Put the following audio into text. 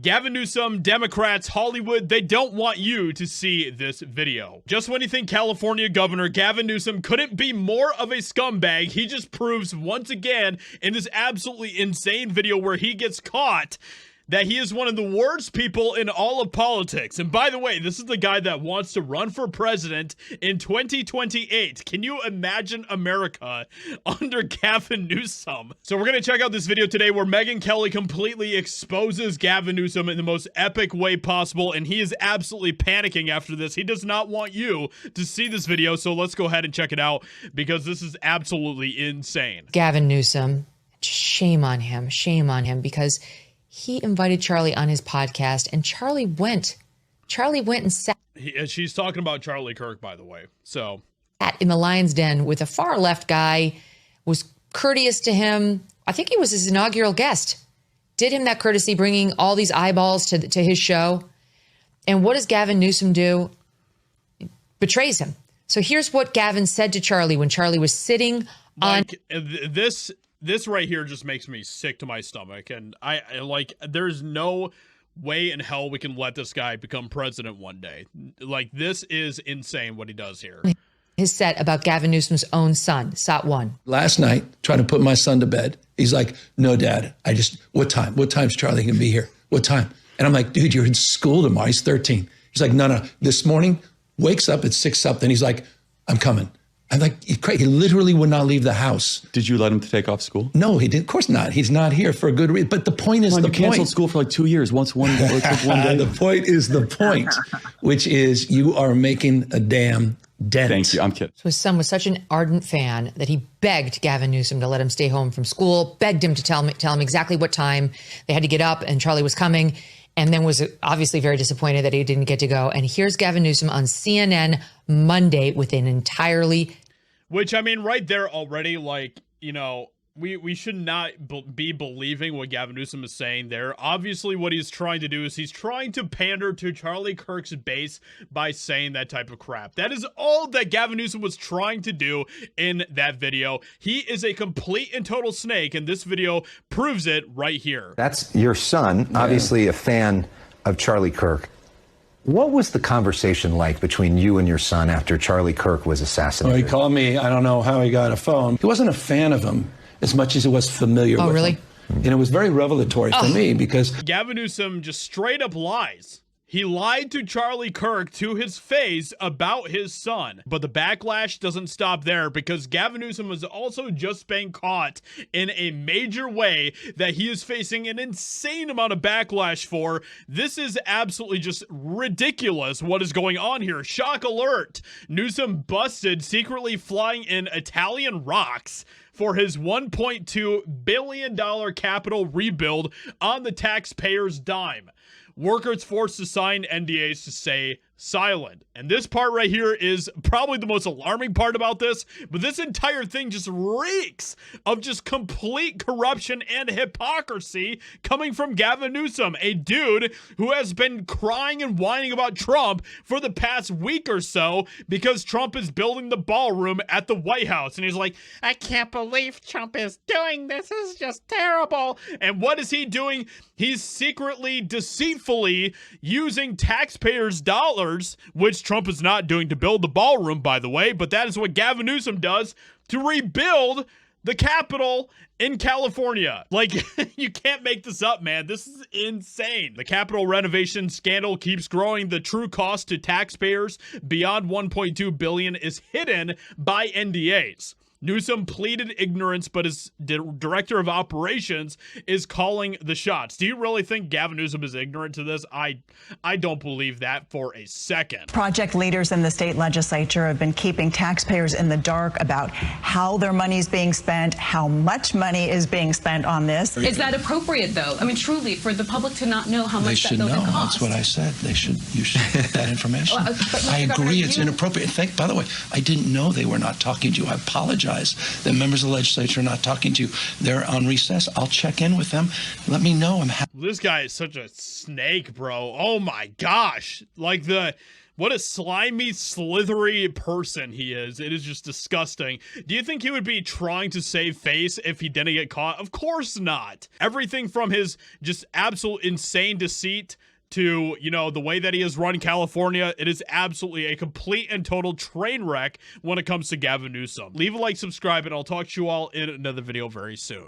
Gavin Newsom, Democrats, Hollywood, they don't want you to see this video. Just when you think California Governor Gavin Newsom couldn't be more of a scumbag, he just proves once again in this absolutely insane video where he gets caught that he is one of the worst people in all of politics. And by the way, this is the guy that wants to run for president in 2028. Can you imagine America under Gavin Newsom? So we're going to check out this video today where Megyn Kelly completely exposes Gavin Newsom in the most epic way possible, and he is absolutely panicking after this. He does not want you to see this video, so let's go ahead and check it out because this is absolutely insane. Gavin Newsom, shame on him, because he invited Charlie on his podcast, and Charlie went and sat. She's talking about Charlie Kirk, by the way. So in the lion's den with a far left guy, was courteous to him. I think he was his inaugural guest. Did him that courtesy, bringing all these eyeballs to his show. And what does Gavin Newsom do? Betrays him. So here's what Gavin said to Charlie when Charlie was sitting on This right here just makes me sick to my stomach. And I like, there's no way in hell we can let this guy become president one day. Like, this is insane what he does here. His set about Gavin Newsom's own son, Sot 1. Last night, trying to put my son to bed. He's like, no, Dad, what time? What time's Charlie gonna be here? What time? And I'm like, dude, you're in school tomorrow. He's 13. He's like, no. This morning, wakes up at 6 something. He's like, I'm coming. I'm like, he literally would not leave the house. Did you let him take off school? No, he didn't. Of course not. He's not here for a good reason. But the point is you canceled school for like 2 years. One day. The point is the point, which is you are making a damn dent. Thank you. I'm kidding. So his son was such an ardent fan that he begged Gavin Newsom to let him stay home from school, begged him to tell him exactly what time they had to get up and Charlie was coming, and then was obviously very disappointed that he didn't get to go. And here's Gavin Newsom on CNN Monday with an entirely... Which, I mean, right there already, like, you know, we should not be believing what Gavin Newsom is saying there. Obviously, what he's trying to do is he's trying to pander to Charlie Kirk's base by saying that type of crap. That is all that Gavin Newsom was trying to do in that video. He is a complete and total snake, and this video proves it right here. That's your son, obviously a fan of Charlie Kirk. What was the conversation like between you and your son after Charlie Kirk was assassinated? Well, he called me. I don't know how he got a phone. He wasn't a fan of him as much as he was familiar with really? him. And it was very revelatory for me because... Gavin Newsom just straight up lies. He lied to Charlie Kirk to his face about his son. But the backlash doesn't stop there because Gavin Newsom has also just been caught in a major way that he is facing an insane amount of backlash for. This is absolutely just ridiculous what is going on here. Shock alert. Newsom busted secretly flying in Italian rocks for his $1.2 billion capital rebuild on the taxpayers' dime. Workers forced to sign NDAs to stay silent. And this part right here is probably the most alarming part about this, but this entire thing just reeks of just complete corruption and hypocrisy coming from Gavin Newsom, a dude who has been crying and whining about Trump for the past week or so because Trump is building the ballroom at the White House. And he's like, I can't believe Trump is doing this. This is just terrible. And what is he doing? He's secretly, deceitfully using taxpayers' dollars, which Trump is not doing to build the ballroom, by the way, but that is what Gavin Newsom does to rebuild the Capitol in California. Like, you can't make this up, man. This is insane. The Capitol renovation scandal keeps growing. The true cost to taxpayers beyond $1.2 billion is hidden by NDAs. Newsom pleaded ignorance, but his director of operations is calling the shots. Do you really think Gavin Newsom is ignorant to this? I don't believe that for a second. Project leaders in the state legislature have been keeping taxpayers in the dark about how their money is being spent, how much money is being spent on this. Is that appropriate, though? I mean, truly, for the public to not know how much that building costs? That's what I said. You should get that information. I agree. It's inappropriate. In fact, by the way, I didn't know they were not talking to you. I apologize that members of the legislature are not talking to you. They're on recess. I'll check in with them. Let me know. I'm happy. This guy is such a snake, bro. Oh my gosh. Like, What a slimy, slithery person he is. It is just disgusting. Do you think he would be trying to save face if he didn't get caught? Of course not. Everything from his just absolute insane deceit to, you know, the way that he has run California, it is absolutely a complete and total train wreck when it comes to Gavin Newsom. Leave a like, subscribe, and I'll talk to you all in another video very soon.